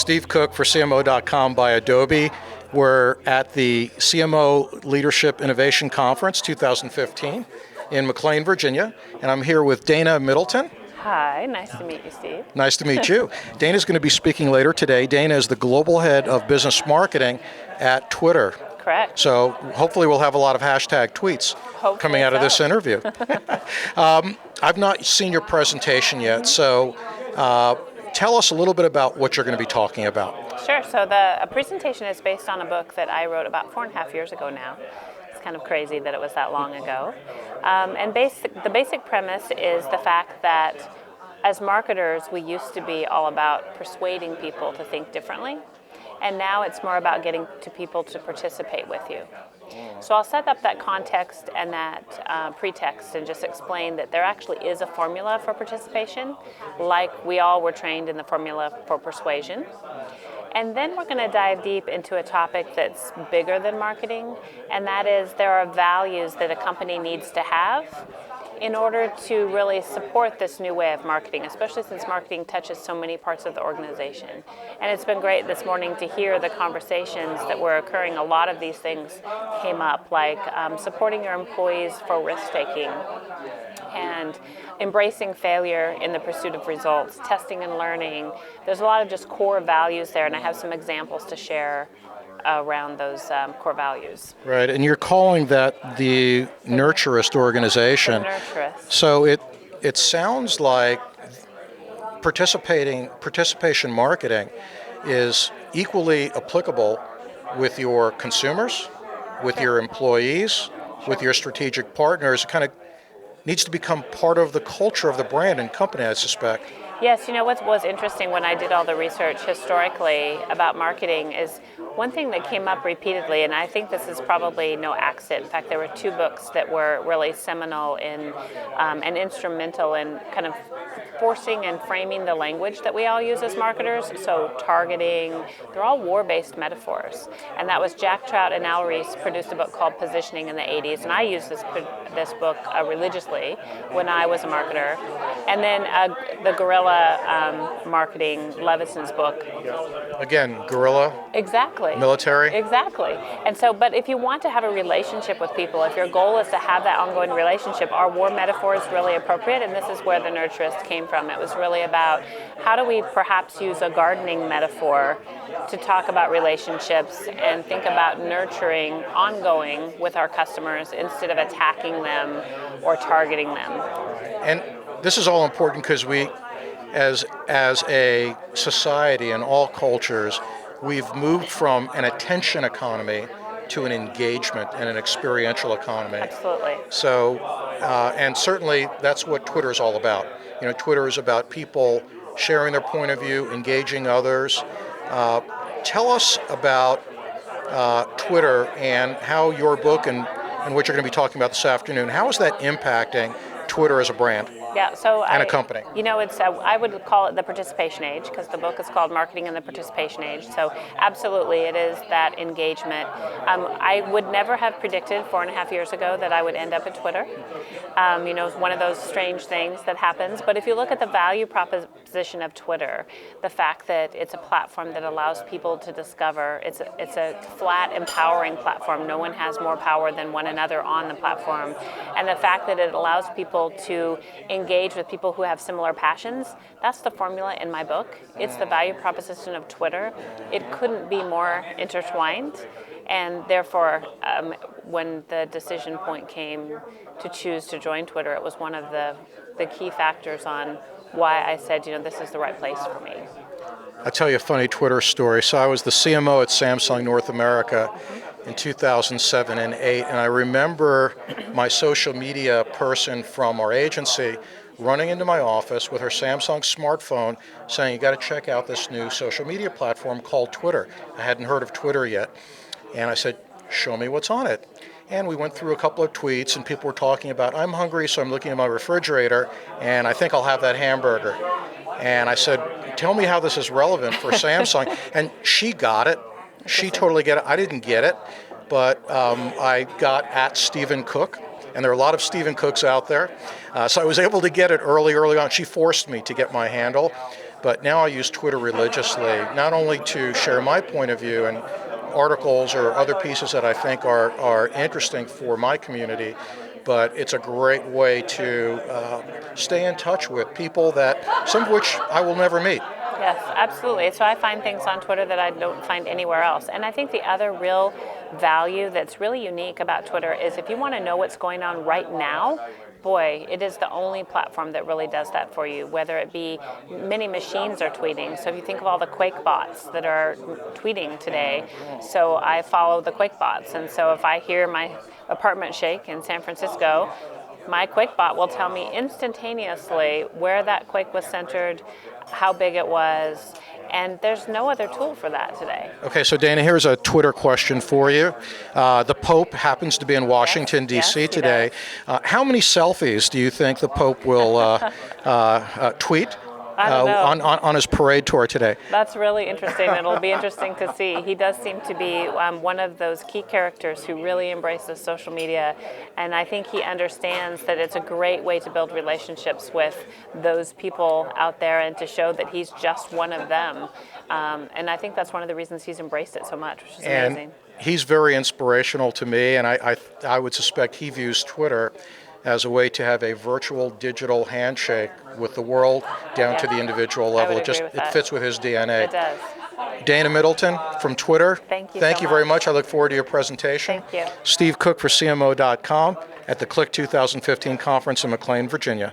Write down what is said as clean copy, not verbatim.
Steve Cook for CMO.com by Adobe. We're at the CMO Leadership Innovation Conference 2015 in McLean, Virginia, and I'm here with Daina Middleton. Hi, nice to meet you, Steve. Nice to meet you. Daina's going to be speaking later today. Daina is the Global Head of Business Marketing at Twitter. Correct. So hopefully we'll have a lot of hashtag tweets coming out of this interview. I've not seen your presentation yet, so tell us a little bit about what you're going to be talking about. Sure. So the presentation is based on a book that I wrote about 4.5 years ago now. It's kind of crazy that it was that long ago. And the basic premise is the fact that as marketers, we used to be all about persuading people to think differently. And now it's more about getting to people to participate with you. So I'll set up that context and that pretext and just explain that there actually is a formula for participation, like we all were trained in the formula for persuasion. And then we're going to dive deep into a topic that's bigger than marketing, and that is there are values that a company needs to have in order to really support this new way of marketing, especially since marketing touches so many parts of the organization. And it's been great this morning to hear the conversations that were occurring. A lot of these things came up, like supporting your employees for risk-taking and embracing failure in the pursuit of results, testing and learning. There's a lot of just core values there, and I have some examples to share around those core values. Right, and you're calling that the nurturist organization. The nurturist. So it sounds like participation marketing is equally applicable with your consumers, with your employees, with your strategic partners. It kind of needs to become part of the culture of the brand and company, I suspect. Yes, you know what was interesting when I did all the research historically about marketing is one thing that came up repeatedly, and I think this is probably no accident. In fact, there were two books that were really seminal in and instrumental in kind of forcing and framing the language that we all use as marketers. So targeting, they're all war-based metaphors. And that was Jack Trout and Al Reese produced a book called Positioning in the 80s, and I used this book religiously when I was a marketer. And then the guerrilla marketing, Levison's book. Again, guerrilla. Exactly. Military. Exactly. And so, but if you want to have a relationship with people, if your goal is to have that ongoing relationship, are war metaphors really appropriate? And this is where the nurturist came from. It was really about how do we perhaps use a gardening metaphor to talk about relationships and think about nurturing ongoing with our customers instead of attacking them or targeting them. And this is all important because we, as a society and all cultures, we've moved from an attention economy to an engagement and an experiential economy. Absolutely. So, and certainly that's what Twitter is all about. You know, Twitter is about people sharing their point of view, engaging others. Tell us about Twitter and how your book and what you're going to be talking about this afternoon, how is that impacting Twitter as a brand? Yeah, so and a company. You know, it's I would call it the participation age because the book is called Marketing in the Participation Age. So absolutely, it is that engagement. I would never have predicted 4.5 years ago that I would end up at Twitter. You know, it's one of those strange things that happens. But if you look at the value proposition of Twitter, the fact that it's a platform that allows people to discover, it's a flat, empowering platform. No one has more power than one another on the platform, and the fact that it allows people to engage with people who have similar passions, that's the formula in my book. It's the value proposition of Twitter. It couldn't be more intertwined, and therefore, when the decision point came to choose to join Twitter, it was one of the key factors on why I said, you know, this is the right place for me. I'll tell you a funny Twitter story. So I was the CMO at Samsung North America in 2007 and 2008, and I remember my social media person from our agency running into my office with her Samsung smartphone saying, you got to check out this new social media platform called Twitter. I hadn't heard of Twitter yet. And I said, show me what's on it. And we went through a couple of tweets and people were talking about, I'm hungry, so I'm looking at my refrigerator and I think I'll have that hamburger. And I said, tell me how this is relevant for Samsung. And she got it. She totally get it. I didn't get it, but I got at Stephen Cook, and there are a lot of Stephen Cooks out there. So I was able to get it early on. She forced me to get my handle. but now I use Twitter religiously, not only to share my point of view and articles or other pieces that I think are interesting for my community, but it's a great way to stay in touch with people that, some of which I will never meet. Yes, absolutely. So I find things on Twitter that I don't find anywhere else. And I think the other real value that's really unique about Twitter is if you want to know what's going on right now, boy, it is the only platform that really does that for you, whether it be many machines are tweeting. So if you think of all the Quake bots that are tweeting today, so I follow the Quake bots. And so if I hear my apartment shake in San Francisco, my Quake bot will tell me instantaneously where that quake was centered, how big it was, and there's no other tool for that today. Okay, so Daina, here's a Twitter question for you. The Pope happens to be in Washington, D.C. Yes, today. How many selfies do you think the Pope will tweet I don't know. on his parade tour today? That's really interesting. It'll be interesting to see. He does seem to be one of those key characters who really embraces social media, and I think he understands that it's a great way to build relationships with those people out there and to show that he's just one of them. And I think that's one of the reasons he's embraced it so much, which is amazing. He's very inspirational to me, and I would suspect he views Twitter as a way to have a virtual digital handshake with the world down to the individual level. It fits with his DNA. It does. Daina Middleton from Twitter. Thank you so very much. much. I look forward to your presentation. Thank you. Steve Cook for CMO.com at the CLIC 2015 conference in McLean, Virginia.